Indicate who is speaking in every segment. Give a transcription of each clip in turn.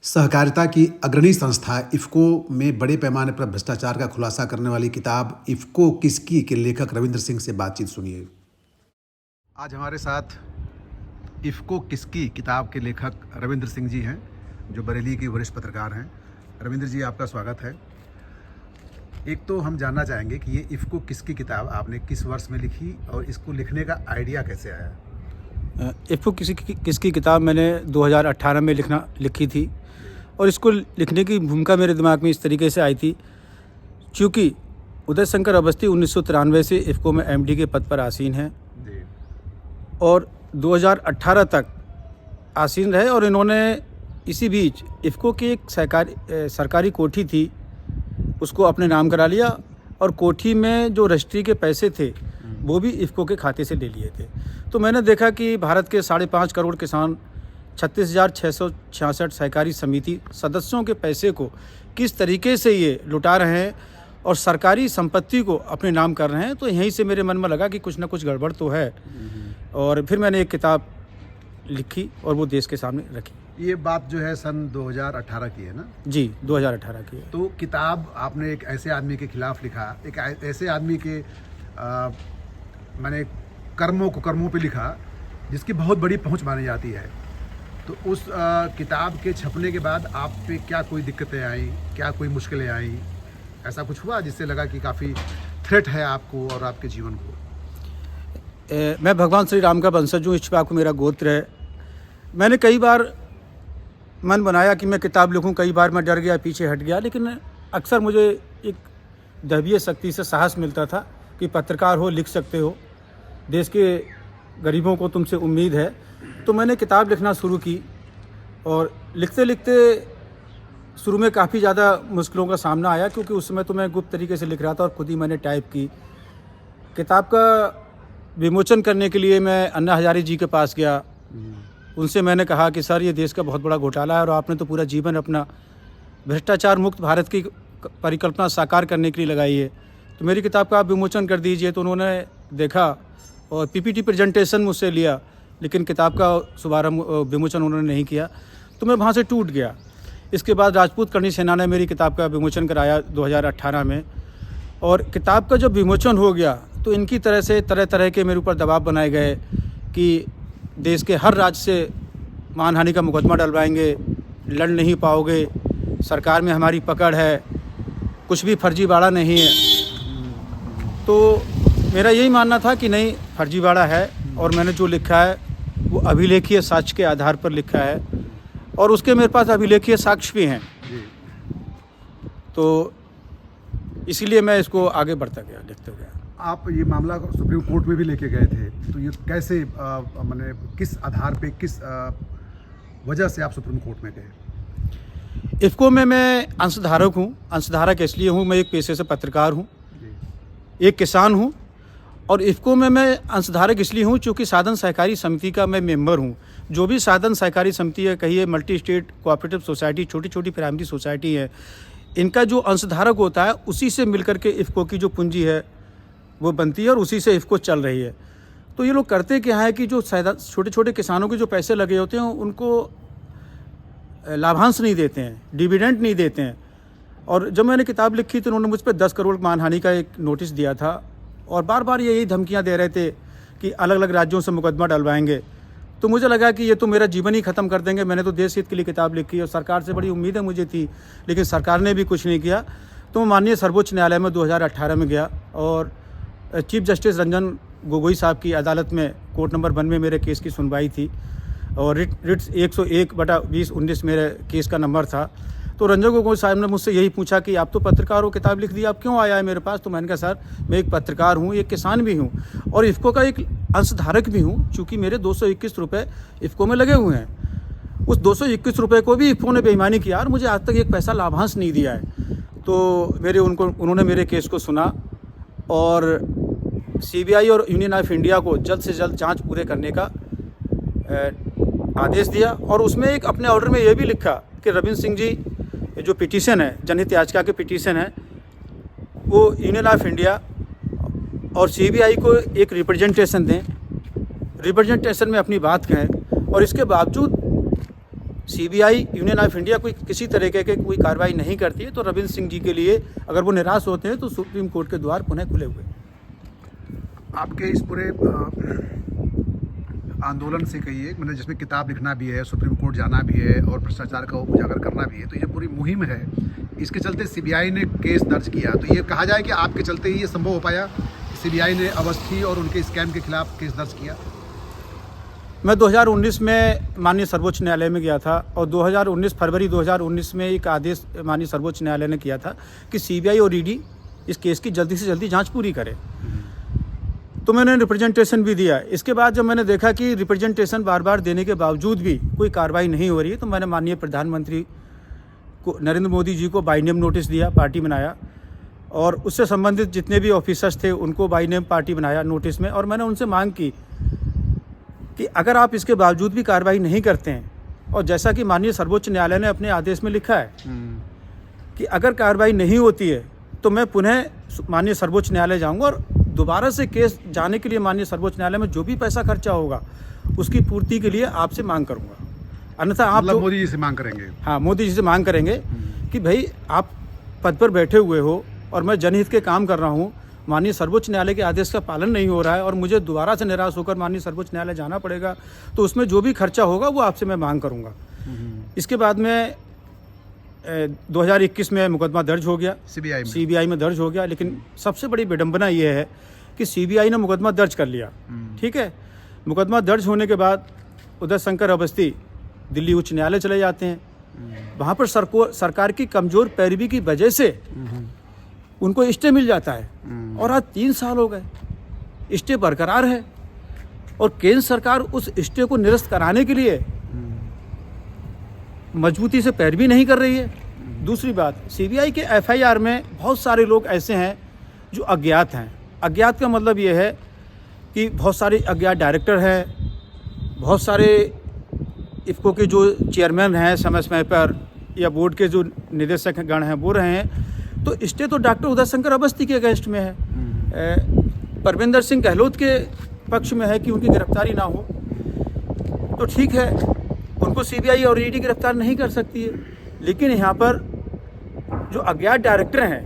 Speaker 1: सहकारिता की अग्रणी संस्था इफ़को में बड़े पैमाने पर भ्रष्टाचार का खुलासा करने वाली किताब इफ़को किसकी के लेखक रविंद्र सिंह से बातचीत सुनिए। आज हमारे साथ इफ़को किसकी किताब के लेखक रविंद्र सिंह जी हैं, जो बरेली के वरिष्ठ पत्रकार हैं। रविंद्र जी, आपका स्वागत है। एक तो हम जानना चाहेंगे कि ये इफ़को किसकी किताब आपने किस वर्ष में लिखी और इसको लिखने का आइडिया कैसे आया?
Speaker 2: इफ़को किसकी किताब मैंने 2018 में लिखी थी और इसको लिखने की भूमिका मेरे दिमाग में इस तरीके से आई थी, क्योंकि उदय शंकर अवस्थी 1993 से इफ़को में एमडी के पद पर आसीन हैं और 2018 तक आसीन रहे। और इन्होंने इसी बीच इफ़को की एक सरकारी कोठी थी, उसको अपने नाम करा लिया और कोठी में जो रजिस्ट्री के पैसे थे वो भी इफ़को के खाते से ले लिए थे। तो मैंने देखा कि भारत के 5.5 करोड़ किसान 36,666 सहकारी समिति सदस्यों के पैसे को किस तरीके से ये लुटा रहे हैं और सरकारी संपत्ति को अपने नाम कर रहे हैं, तो यहीं से मेरे मन में लगा कि कुछ ना कुछ गड़बड़ तो है। और फिर मैंने एक किताब लिखी और वो देश के सामने रखी।
Speaker 1: ये बात जो है सन 2018 की है ना?
Speaker 2: जी, 2018 की है।
Speaker 1: तो किताब आपने एक ऐसे आदमी के खिलाफ लिखा, एक ऐसे आदमी के मैंने कर्मों पे लिखा जिसकी बहुत बड़ी पहुंच मानी जाती है। तो उस किताब के छपने के बाद आप पे क्या कोई दिक्कतें आई, क्या कोई मुश्किलें आई? ऐसा कुछ हुआ जिससे लगा कि काफ़ी थ्रेट है आपको और आपके जीवन को?
Speaker 2: मैं भगवान श्री राम का वंशज हूँ, इक्ष्वाकु मेरा गोत्र है। मैंने कई बार मन बनाया कि मैं किताब लिखूं, कई बार मैं डर गया, पीछे हट गया, लेकिन अक्सर मुझे एक दैवीय शक्ति से साहस मिलता था कि पत्रकार हो, लिख सकते हो, देश के गरीबों को तुमसे उम्मीद है। तो मैंने किताब लिखना शुरू की और लिखते लिखते शुरू में काफ़ी ज़्यादा मुश्किलों का सामना आया, क्योंकि उस समय तो मैं गुप्त तरीके से लिख रहा था और खुद ही मैंने टाइप की। किताब का विमोचन करने के लिए मैं अन्ना हजारे जी के पास गया। उनसे मैंने कहा कि सर, ये देश का बहुत बड़ा घोटाला है और आपने तो पूरा जीवन अपना भ्रष्टाचार मुक्त भारत की परिकल्पना साकार करने के लिए लगाई है, तो मेरी किताब का आप विमोचन कर दीजिए। तो उन्होंने देखा और पीपीटी प्रेजेंटेशन मुझसे लिया, लेकिन किताब का शुभारंभ विमोचन उन्होंने नहीं किया। तो मैं वहाँ से टूट गया। इसके बाद राजपूत करणी सेना ने मेरी किताब का विमोचन कराया 2018 में, और किताब का जब विमोचन हो गया तो इनकी तरह से तरह तरह के मेरे ऊपर दबाव बनाए गए कि देश के हर राज्य से मानहानि का मुकदमा डलवाएंगे, लड़ नहीं पाओगे, सरकार में हमारी पकड़ है, कुछ भी फर्जीवाड़ा नहीं है। तो मेरा यही मानना था कि नहीं, फर्जीवाड़ा है और मैंने जो लिखा है वो अभिलेखीय साक्ष्य के आधार पर लिखा है और उसके मेरे पास अभिलेखीय साक्ष्य भी हैं। तो इसीलिए मैं इसको आगे बढ़ता गया, लिखते गया।
Speaker 1: आप ये मामला सुप्रीम कोर्ट में भी लेके गए थे, तो ये कैसे मैंने किस आधार पे, किस वजह से आप सुप्रीम कोर्ट में गए?
Speaker 2: इफ़को में मैं अंशधारक हूँ। अंशधारक इसलिए हूँ, मैं एक पेशे से पत्रकार हूँ, एक किसान हूँ, और इफ़को में मैं अंशधारक इसलिए हूँ क्योंकि साधन सहकारी समिति का मैं मेंबर हूँ। जो भी साधन सहकारी समिति है, कहिए मल्टी स्टेट कोऑपरेटिव सोसाइटी, छोटी छोटी प्राइमरी सोसाइटी है, इनका जो अंशधारक होता है उसी से मिलकर के इफ़को की जो पूंजी है वो बनती है और उसी से इफ़को चल रही है। तो ये लोग करते क्या है कि जो छोटे छोटे किसानों के जो पैसे लगे होते हैं उनको लाभांश नहीं देते हैं, डिविडेंड नहीं देते हैं। और जब मैंने किताब लिखी तो उन्होंने मुझ पर 10 करोड़ मानहानि का एक नोटिस दिया था और बार बार यही धमकियां दे रहे थे कि अलग अलग राज्यों से मुकदमा डलवाएंगे। तो मुझे लगा कि ये तो मेरा जीवन ही ख़त्म कर देंगे। मैंने तो देश हित के लिए किताब लिखी और सरकार से बड़ी उम्मीदें मुझे थी, लेकिन सरकार ने भी कुछ नहीं किया। तो मैं माननीय सर्वोच्च न्यायालय में 2018 में गया और चीफ जस्टिस रंजन गोगोई साहब की अदालत में कोर्ट नंबर 1 में मेरे केस की सुनवाई थी और रिट 101/2019 मेरे केस का नंबर था। तो रंजन गोगोई साहब ने मुझसे यही पूछा कि आप तो पत्रकार हो, किताब लिख दी, आप क्यों आया है मेरे पास? तो मैंने कहा सर, मैं एक पत्रकार हूँ, एक किसान भी हूँ और इफ़को का एक अंशधारक भी हूँ, चूँकि मेरे 221 रुपये इफ़को में लगे हुए हैं। उस 221 रुपये को भी इफ़को ने बेईमानी किया और मुझे आज तक एक पैसा लाभांश नहीं दिया है। तो उन्होंने मेरे केस को सुना और CBI और यूनियन ऑफ इंडिया को जल्द से जल्द जांच पूरे करने का आदेश दिया और उसमें एक अपने ऑर्डर में ये भी लिखा कि रविंद्र सिंह जी, जो पिटीशन है, जनहित याचिका के पिटीशन है, वो यूनियन ऑफ इंडिया और CBI को एक रिप्रेजेंटेशन दें, रिप्रेजेंटेशन में अपनी बात कहें और इसके बावजूद सीबीआई, यूनियन ऑफ इंडिया कोई किसी तरीके के कोई कार्रवाई नहीं करती है, तो रविंद्र सिंह जी के लिए अगर वो निराश होते हैं तो सुप्रीम कोर्ट के द्वार पुनः खुले हुए।
Speaker 1: आपके इस पूरे आंदोलन से कहिए, मतलब जिसमें किताब लिखना भी है, सुप्रीम कोर्ट जाना भी है और भ्रष्टाचार का उजागर करना भी है, तो ये पूरी मुहिम है, इसके चलते सीबीआई ने केस दर्ज किया। तो ये कहा जाए कि आपके चलते ही ये संभव हो पाया कि सीबीआई ने अवस्थी और उनके स्कैम के खिलाफ केस दर्ज किया।
Speaker 2: मैं 2019 में माननीय सर्वोच्च न्यायालय में गया था और फरवरी 2019 में एक आदेश माननीय सर्वोच्च न्यायालय ने किया था कि सीबीआई और ईडी इस केस की जल्दी से जल्दी जांच पूरी करे। तो मैंने रिप्रेजेंटेशन भी दिया। इसके बाद जब मैंने देखा कि रिप्रेजेंटेशन बार बार देने के बावजूद भी कोई कार्रवाई नहीं हो रही है, तो मैंने माननीय प्रधानमंत्री को, नरेंद्र मोदी जी को बाय नेम नोटिस दिया, पार्टी बनाया और उससे संबंधित जितने भी ऑफिसर्स थे उनको बाय नेम पार्टी बनाया नोटिस में, और मैंने उनसे मांग की कि अगर आप इसके बावजूद भी कार्रवाई नहीं करते हैं, और जैसा कि माननीय सर्वोच्च न्यायालय ने अपने आदेश में लिखा है कि अगर कार्रवाई नहीं होती है तो मैं पुनः माननीय सर्वोच्च न्यायालय जाऊंगा और दोबारा से केस जाने के लिए माननीय सर्वोच्च न्यायालय में जो भी पैसा खर्चा होगा उसकी पूर्ति के लिए आपसे मांग करूंगा। अन्यथा आप
Speaker 1: मतलब मोदी जी से मांग करेंगे?
Speaker 2: हाँ, मोदी जी से मांग करेंगे कि भाई आप पद पर बैठे हुए हो और मैं जनहित के काम कर रहा हूँ, माननीय सर्वोच्च न्यायालय के आदेश का पालन नहीं हो रहा है और मुझे दोबारा से निराश होकर माननीय सर्वोच्च न्यायालय जाना पड़ेगा, तो उसमें जो भी खर्चा होगा वो आपसे मैं मांग करूँगा। इसके बाद में 2021 में मुकदमा दर्ज हो गया, सीबीआई में दर्ज हो गया। लेकिन सबसे बड़ी विडंबना ये है कि सीबीआई ने मुकदमा दर्ज कर लिया, ठीक है। मुकदमा दर्ज होने के बाद उदय शंकर अवस्थी दिल्ली उच्च न्यायालय चले जाते हैं। वहाँ पर सरकार की कमज़ोर पैरवी की वजह से उनको स्टे मिल जाता है और आज 3 साल हो गए, स्टे बरकरार है और केंद्र सरकार उस स्टे को निरस्त कराने के लिए मजबूती से पैरवी नहीं कर रही है। दूसरी बात, सीबीआई के एफआईआर में बहुत सारे लोग ऐसे हैं जो अज्ञात हैं। अज्ञात का मतलब ये है कि बहुत सारे अज्ञात डायरेक्टर हैं, बहुत सारे इफ़को के जो चेयरमैन हैं समय समय पर, या बोर्ड के जो निदेशक गण हैं वो रहे हैं। तो स्टे तो डॉक्टर उदय शंकर अवस्थी के अगेंस्ट में है, परविंदर सिंह गहलोत के पक्ष में है कि उनकी गिरफ्तारी ना हो। तो ठीक है, उनको सीबीआई और ईडी गिरफ्तार नहीं कर सकती है, लेकिन यहाँ पर जो अज्ञात डायरेक्टर हैं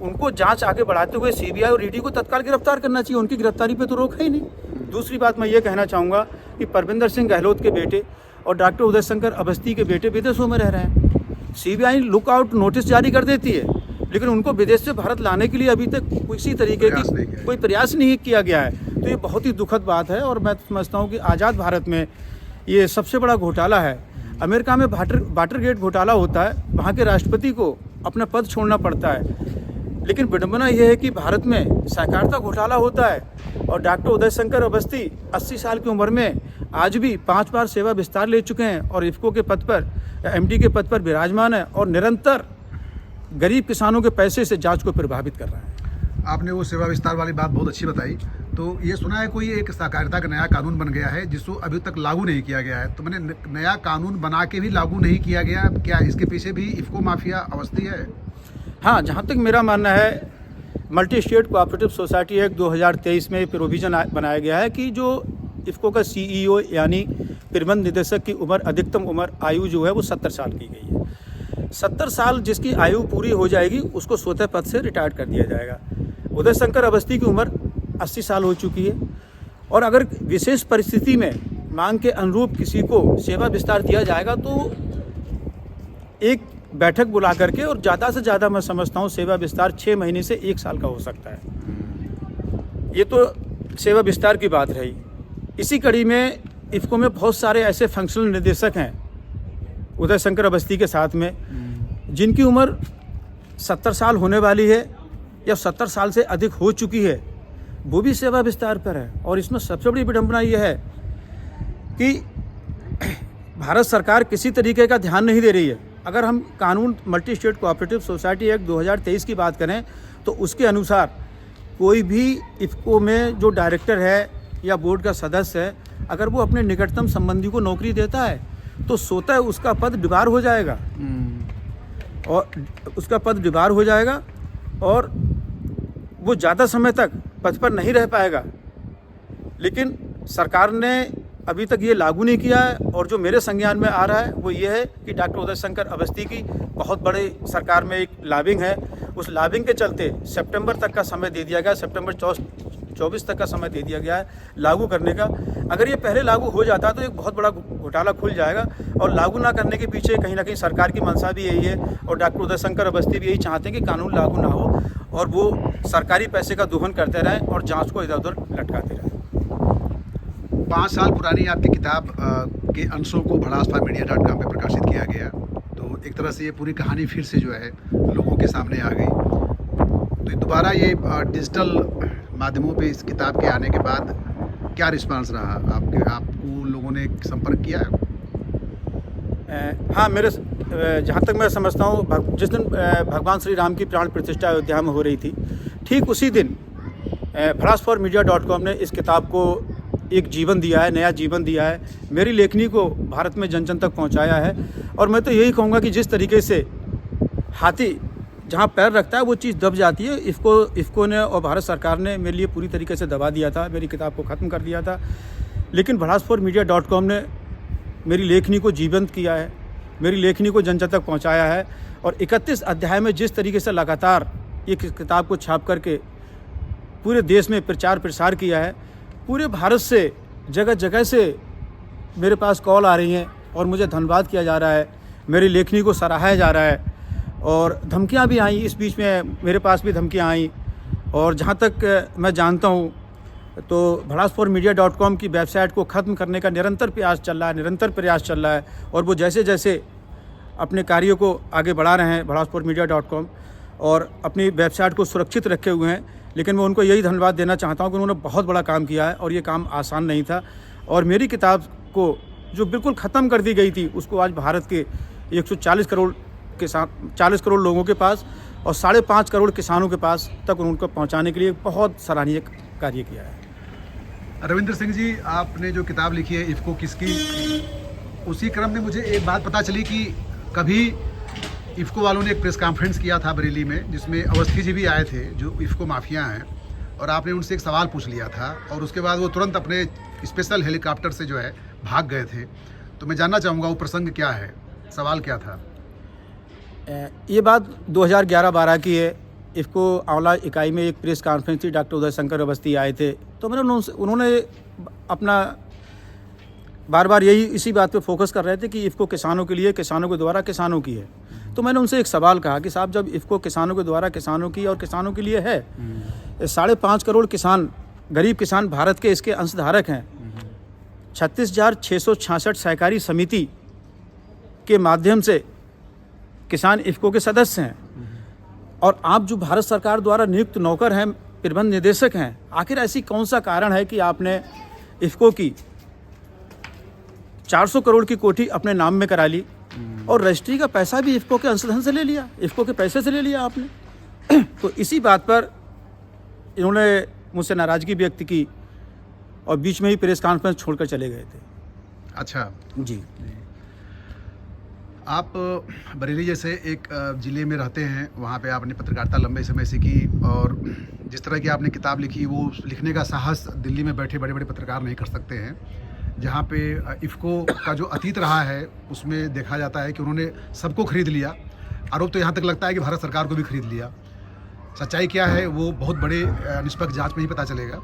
Speaker 2: उनको जांच आगे बढ़ाते हुए सीबीआई और ईडी को तत्काल गिरफ्तार करना चाहिए, उनकी गिरफ्तारी पे तो रोक है ही नहीं। दूसरी बात मैं ये कहना चाहूँगा कि परविंदर सिंह गहलोत के बेटे और डॉक्टर उदय शंकर अवस्थी के बेटे विदेशों में रह रहे हैं। सीबीआई लुकआउट नोटिस जारी कर देती है, लेकिन उनको विदेश से भारत लाने के लिए अभी तक किसी तरीके की कोई प्रयास नहीं किया गया है। तो ये बहुत ही दुखद बात है और मैं समझता हूँ कि आज़ाद भारत में ये सबसे बड़ा घोटाला है। अमेरिका में वाटरगेट घोटाला होता है, वहाँ के राष्ट्रपति को अपना पद छोड़ना पड़ता है, लेकिन विडंबना यह है कि भारत में सहकारिता घोटाला होता है और डॉक्टर उदय शंकर अवस्थी 80 साल की उम्र में आज भी 5 बार सेवा विस्तार ले चुके हैं और इफ़को के पद पर, एमडी के पद पर विराजमान है और निरंतर गरीब किसानों के पैसे से जांच को प्रभावित कर रहा है।
Speaker 1: आपने वो सेवा विस्तार वाली बात बहुत अच्छी बताई। तो ये सुना है कोई एक सहकारिता का नया कानून बन गया है जिसको अभी तक लागू नहीं किया गया है, तो मैंने नया कानून बना के भी लागू नहीं किया गया, क्या इसके पीछे भी इफ़को माफिया अवस्थी है?
Speaker 2: हाँ, जहाँ तक मेरा मानना है, multi state cooperative society act 2023 में प्रोविज़न बनाया गया है कि जो इफ़को का सीईओ यानी प्रबंध निदेशक की उम्र, अधिकतम उम्र आयु जो है वो 70 साल की गई है। 70 साल जिसकी आयु पूरी हो जाएगी उसको स्वतः पद से रिटायर कर दिया जाएगा। उदय शंकर अवस्थी की उम्र 80 साल हो चुकी है और अगर विशेष परिस्थिति में मांग के अनुरूप किसी को सेवा विस्तार दिया जाएगा तो एक बैठक बुला करके, और ज़्यादा से ज़्यादा मैं समझता हूँ सेवा विस्तार 6 महीने से 1 साल का हो सकता है। ये तो सेवा विस्तार की बात रही। इसी कड़ी में इफ़को में बहुत सारे ऐसे फंक्शनल निदेशक हैं उदय शंकर अवस्थी के साथ में, जिनकी उम्र 70 साल होने वाली है या 70 साल से अधिक हो चुकी है, वो भी सेवा विस्तार पर है। और इसमें सबसे बड़ी विडंबना यह है कि भारत सरकार किसी तरीके का ध्यान नहीं दे रही है। अगर हम कानून multi state cooperative society act 2023 की बात करें तो उसके अनुसार कोई भी इफ़को में जो डायरेक्टर है या बोर्ड का सदस्य है, अगर वो अपने निकटतम संबंधी को नौकरी देता है तो स्वतः उसका पद डिबार हो जाएगा और वो ज़्यादा समय तक पद पर नहीं रह पाएगा। लेकिन सरकार ने अभी तक ये लागू नहीं किया है, और जो मेरे संज्ञान में आ रहा है वो ये है कि डॉक्टर उदय शंकर अवस्थी की बहुत बड़े सरकार में एक लॉबिंग है। उस लॉबिंग के चलते सितंबर तक का समय दे दिया गया, सितंबर 24 तक का समय दे दिया गया है लागू करने का। अगर ये पहले लागू हो जाता तो एक बहुत बड़ा घोटाला खुल जाएगा, और लागू ना करने के पीछे कहीं ना कहीं सरकार की मंशा भी यही है, और डॉक्टर उदय शंकर अवस्थी भी यही चाहते हैं कि कानून लागू ना हो और वो सरकारी पैसे का दोहन करते रहें और जांच को इधर उधर लटकाते रहें।
Speaker 1: 5 साल पुरानी आपकी किताब के अंशों को भड़ासपामीडिया.com पे प्रकाशित किया गया, तो एक तरह से ये पूरी कहानी फिर से जो है लोगों के सामने आ गई। तो दोबारा ये डिजिटल माध्यमों पे इस किताब के आने के बाद क्या रिस्पांस रहा आपको लोगों ने संपर्क किया है?
Speaker 2: हाँ, मेरे जहाँ तक मैं समझता हूँ, जिस दिन भगवान श्री राम की प्राण प्रतिष्ठा अयोध्या में हो रही थी, ठीक उसी दिन भड़ासपामीडिया.com ने इस किताब को एक जीवन दिया है, नया जीवन दिया है, मेरी लेखनी को भारत में जन जन तक पहुंचाया है। और मैं तो यही कहूँगा कि जिस तरीके से हाथी जहाँ पैर रखता है वो चीज़ दब जाती है, इफ़को ने और भारत सरकार ने मेरे लिए पूरी तरीके से दबा दिया था, मेरी किताब को ख़त्म कर दिया था। लेकिन भड़ासपामीडिया.com ने मेरी लेखनी को जीवंत किया है, मेरी लेखनी को जन जन तक पहुँचाया है, और 31 अध्याय में जिस तरीके से लगातार ये किताब को छाप करके पूरे देश में प्रचार प्रसार किया है, पूरे भारत से जगह जगह से मेरे पास कॉल आ रही हैं और मुझे धन्यवाद किया जा रहा है, मेरी लेखनी को सराहाया जा रहा है, और धमकियां भी आई, इस बीच में मेरे पास भी धमकियां आई। और जहां तक मैं जानता हूं तो भड़ासपामीडिया.com की वेबसाइट को ख़त्म करने का निरंतर प्रयास चल रहा है, और वो जैसे जैसे अपने कार्यों को आगे बढ़ा रहे हैं भड़ासपामीडिया.com और अपनी वेबसाइट को सुरक्षित रखे हुए हैं। लेकिन मैं उनको यही धन्यवाद देना चाहता हूं कि उन्होंने बहुत बड़ा काम किया है, और ये काम आसान नहीं था। और मेरी किताब को जो बिल्कुल ख़त्म कर दी गई थी, उसको आज भारत के 140 करोड़ लोगों के पास और 5.5 करोड़ किसानों के पास तक उनको पहुंचाने के लिए बहुत सराहनीय कार्य किया है।
Speaker 1: रविंद्र सिंह जी, आपने जो किताब लिखी है इफ़को किसकी, उसी क्रम में मुझे एक बात पता चली कि कभी इफ़को वालों ने एक प्रेस कॉन्फ्रेंस किया था बरेली में, जिसमें अवस्थी जी भी आए थे जो इफ़को माफिया हैं, और आपने उनसे एक सवाल पूछ लिया था, और उसके बाद वो तुरंत अपने स्पेशल हेलीकॉप्टर से जो है भाग गए थे। तो मैं जानना चाहूँगा वो प्रसंग क्या है, सवाल क्या था?
Speaker 2: ये बात 2011-12 की है। इफ़को आंवला इकाई में एक प्रेस कॉन्फ्रेंस थी, डॉक्टर उदय शंकर अवस्थी आए थे, तो उन्होंने अपना बार बार इसी बात पे फोकस कर रहे थे कि इफ़को किसानों के लिए, किसानों के द्वारा किसानों की है। तो मैंने उनसे एक सवाल कहा कि साहब, जब इफ़को किसानों के द्वारा किसानों की और किसानों के लिए है, 5.5 करोड़ किसान, गरीब किसान भारत के इसके अंशधारक हैं, 36,666 सहकारी समिति के माध्यम से किसान इफ़को के सदस्य हैं, और आप जो भारत सरकार द्वारा नियुक्त नौकर हैं, प्रबंध निदेशक हैं, आखिर ऐसी कौन सा कारण है कि आपने इफ़को की 400 करोड़ की कोठी अपने नाम में करा ली, और रजिस्ट्री का पैसा भी इफ़को के अंशधन से ले लिया, इफ़को के पैसे से ले लिया आपने। तो इसी बात पर इन्होंने मुझसे नाराज़गी व्यक्त की और बीच में ही प्रेस कॉन्फ्रेंस छोड़कर चले गए थे।
Speaker 1: अच्छा
Speaker 2: जी।
Speaker 1: आप बरेली जैसे एक ज़िले में रहते हैं, वहाँ पे आपने पत्रकारिता लंबे समय से की, और जिस तरह की आपने किताब लिखी वो लिखने का साहस दिल्ली में बैठे बड़े बड़े पत्रकार नहीं कर सकते हैं। जहाँ पे इफ़को का जो अतीत रहा है उसमें देखा जाता है कि उन्होंने सबको खरीद लिया। आरोप तो यहाँ तक लगता है कि भारत सरकार को भी खरीद लिया। सच्चाई क्या है वो बहुत बड़े निष्पक्ष जांच में ही पता चलेगा।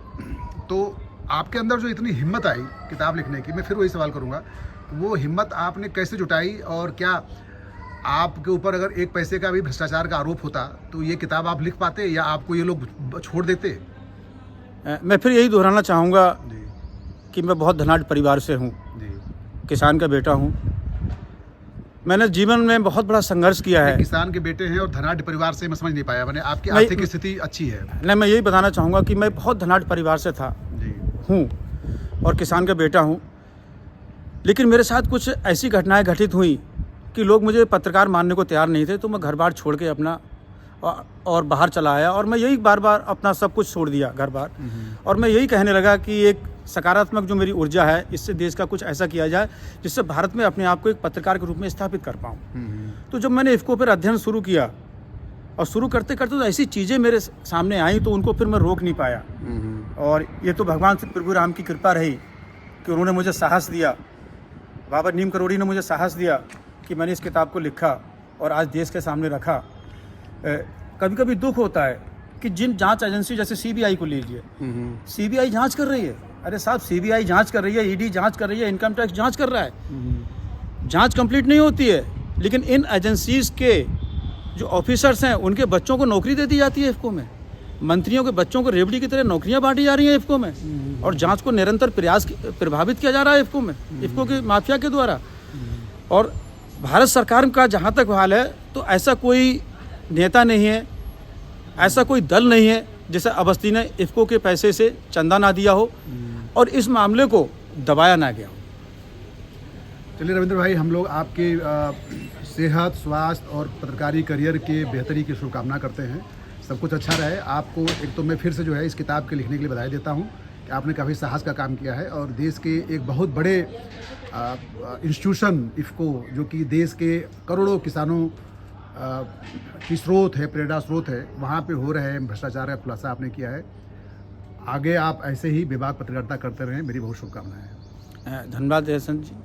Speaker 1: तो आपके अंदर जो इतनी हिम्मत आई किताब लिखने की, मैं फिर वही सवाल करूँगा, वो हिम्मत आपने कैसे जुटाई, और क्या आपके ऊपर अगर एक पैसे का भी भ्रष्टाचार का आरोप होता तो ये किताब आप लिख पाते, या आपको ये लोग छोड़ देते?
Speaker 2: मैं फिर यही दोहराना चाहूँगा कि मैं बहुत धनाढ़ परिवार से हूँ, किसान का बेटा हूँ। मैंने जीवन में बहुत बड़ा संघर्ष किया है।
Speaker 1: किसान के बेटे हैं और धनाढ़ परिवार से, मैं समझ नहीं पाया, मैंने आपकी आर्थिक स्थिति अच्छी है?
Speaker 2: नहीं, मैं यही बताना चाहूँगा कि मैं बहुत धनाढ़ परिवार से हूँ और किसान का बेटा हूँ, लेकिन मेरे साथ कुछ ऐसी घटनाएं घटित हुई कि लोग मुझे पत्रकार मानने को तैयार नहीं थे, तो मैं घर बार छोड़ के अपना और बाहर चला आया, और मैं यही बार बार अपना सब कुछ छोड़ दिया घर बार, और मैं यही कहने लगा कि एक सकारात्मक जो मेरी ऊर्जा है, इससे देश का कुछ ऐसा किया जाए जिससे भारत में अपने आप को एक पत्रकार के रूप में स्थापित कर पाऊँ। तो जब मैंने इफ़को पर अध्ययन शुरू किया, और शुरू करते करते तो ऐसी चीज़ें मेरे सामने आई तो उनको फिर मैं रोक नहीं पाया, और ये तो भगवान से प्रभु राम की कृपा रही कि उन्होंने मुझे साहस दिया, बाबा नीम करोड़ी ने मुझे साहस दिया कि मैंने इस किताब को लिखा और आज देश के सामने रखा। कभी कभी दुख होता है कि जिन जांच एजेंसी, जैसे सीबीआई को लीजिए, सीबीआई जांच कर रही है। अरे साहब, सीबीआई जांच कर रही है, ईडी जांच कर रही है, इनकम टैक्स जांच कर रहा है, जांच कंप्लीट नहीं होती है। लेकिन इन एजेंसीज के जो ऑफिसर्स हैं उनके बच्चों को नौकरी दे दी जाती है इफ्को में, मंत्रियों के बच्चों को रेवड़ी की तरह नौकरियां बांटी जा रही हैं इफ्को में, और जांच को निरंतर प्रभावित किया जा रहा है इफ्को में, इफ्को के माफिया के द्वारा। और भारत सरकार का जहाँ तक हाल है, तो ऐसा कोई नेता नहीं है, ऐसा कोई दल नहीं है जैसे अवस्थी ने इफ्को के पैसे से चंदा ना दिया हो और इस मामले को दबाया ना गया हो।
Speaker 1: चलिए रविंद्र भाई, हम लोग आपके सेहत, स्वास्थ्य और पत्रकारी करियर के बेहतरी की शुभकामना करते हैं। सब कुछ अच्छा रहे। आपको एक तो मैं फिर से जो है इस किताब के लिखने के लिए बधाई देता हूँ कि आपने काफ़ी साहस का काम किया है और देश के एक बहुत बड़े इंस्टीट्यूशन इफ्को, जो कि देश के करोड़ों किसानों की स्रोत है, प्रेरणा स्रोत है, वहाँ पे हो रहे हैं भ्रष्टाचार का खुलासा आपने किया है। आगे आप ऐसे ही बेबाक पत्रकारिता करते रहें, मेरी बहुत शुभकामनाएं हैं।
Speaker 2: धन्यवाद जयसन जी।